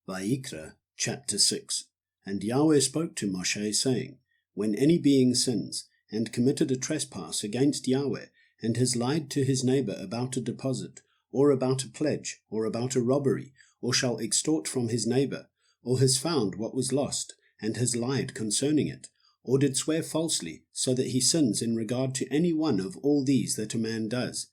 Wayyiqra chapter 6. And Yahweh spoke to Moshe, saying, When any being sins, and committed a trespass against Yahweh, and has lied to his neighbor about a deposit, or about a pledge, or about a robbery, or shall extort from his neighbor, or has found what was lost, and has lied concerning it, or did swear falsely, so that he sins in regard to any one of all these that a man does,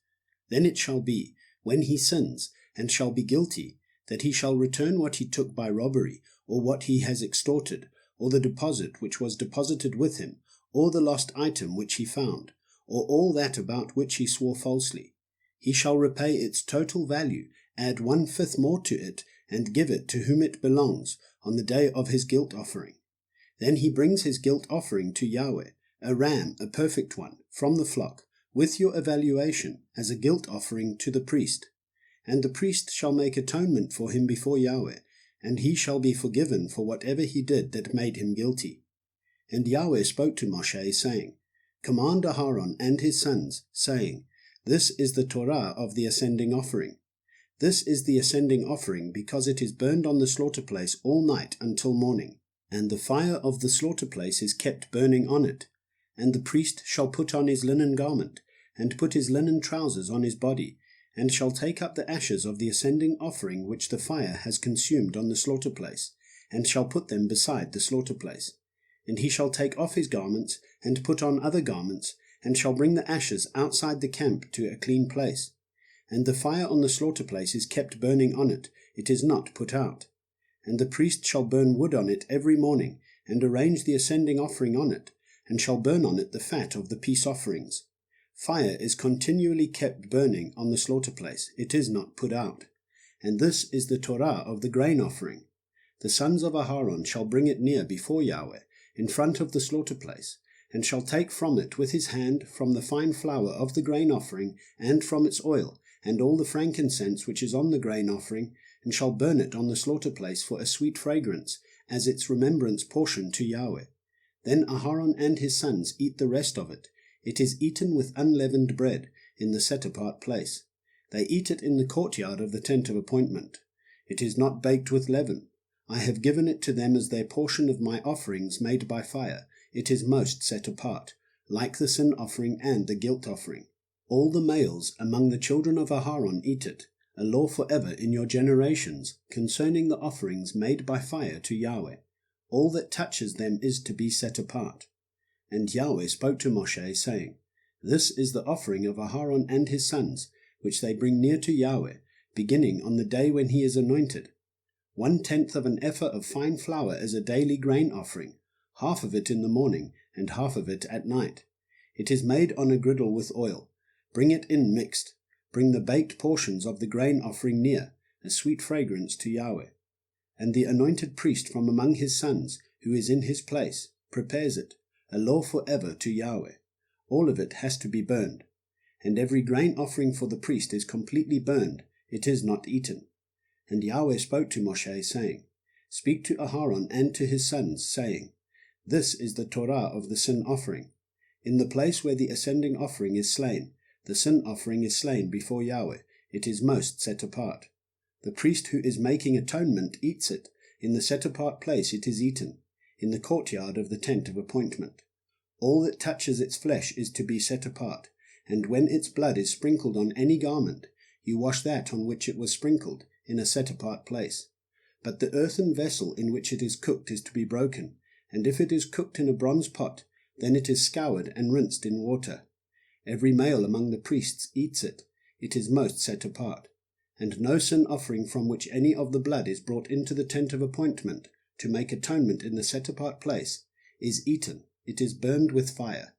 then it shall be, when he sins, and shall be guilty, that he shall return what he took by robbery, or what he has extorted, or the deposit which was deposited with him, or the lost item which he found, or all that about which he swore falsely. He shall repay its total value, add 1/5 more to it, and give it to whom it belongs, on the day of his guilt offering. Then he brings his guilt offering to Yahweh, a ram, a perfect one, from the flock, with your evaluation, as a guilt offering to the priest. And the priest shall make atonement for him before Yahweh, and he shall be forgiven for whatever he did that made him guilty. And Yahweh spoke to Moshe, saying, Command Aharon and his sons, saying, This is the Torah of the ascending offering. This is the ascending offering, because it is burned on the slaughter place all night until morning, and the fire of the slaughter place is kept burning on it. And the priest shall put on his linen garment, and put his linen trousers on his body, and shall take up the ashes of the ascending offering which the fire has consumed on the slaughter place, and shall put them beside the slaughter place. And he shall take off his garments, and put on other garments, and shall bring the ashes outside the camp to a clean place. And the fire on the slaughter place is kept burning on it, it is not put out. And the priest shall burn wood on it every morning, and arrange the ascending offering on it, and shall burn on it the fat of the peace offerings. Fire is continually kept burning on the slaughter place, it is not put out. And this is the Torah of the grain offering. The sons of Aharon shall bring it near before Yahweh, in front of the slaughter place, and shall take from it with his hand from the fine flour of the grain offering, and from its oil, and all the frankincense which is on the grain offering, and shall burn it on the slaughter place for a sweet fragrance, as its remembrance portion to Yahweh. Then Aharon and his sons eat the rest of it. It is eaten with unleavened bread, in the set-apart place. They eat it in the courtyard of the tent of appointment. It is not baked with leaven. I have given it to them as their portion of my offerings made by fire. It is most set apart, like the sin offering and the guilt offering. All the males among the children of Aharon eat it, a law forever in your generations, concerning the offerings made by fire to Yahweh. All that touches them is to be set apart. And Yahweh spoke to Moshe, saying, This is the offering of Aharon and his sons, which they bring near to Yahweh, beginning on the day when he is anointed. 1/10 of an ephah of fine flour as a daily grain offering, half of it in the morning, and half of it at night. It is made on a griddle with oil. Bring it in mixed. Bring the baked portions of the grain offering near, a sweet fragrance to Yahweh. And the anointed priest from among his sons, who is in his place, prepares it, a law forever to Yahweh. All of it has to be burned. And every grain offering for the priest is completely burned, it is not eaten. And Yahweh spoke to Moshe, saying, Speak to Aharon and to his sons, saying, This is the Torah of the sin offering. In the place where the ascending offering is slain, the sin offering is slain before Yahweh, it is most set apart. The priest who is making atonement eats it, in the set-apart place it is eaten, in the courtyard of the tent of appointment. All that touches its flesh is to be set apart, and when its blood is sprinkled on any garment, you wash that on which it was sprinkled, in a set-apart place. But the earthen vessel in which it is cooked is to be broken, and if it is cooked in a bronze pot, then it is scoured and rinsed in water. Every male among the priests eats it, it is most set apart. And no sin offering from which any of the blood is brought into the tent of appointment, to make atonement in the set-apart place, is eaten, it is burned with fire.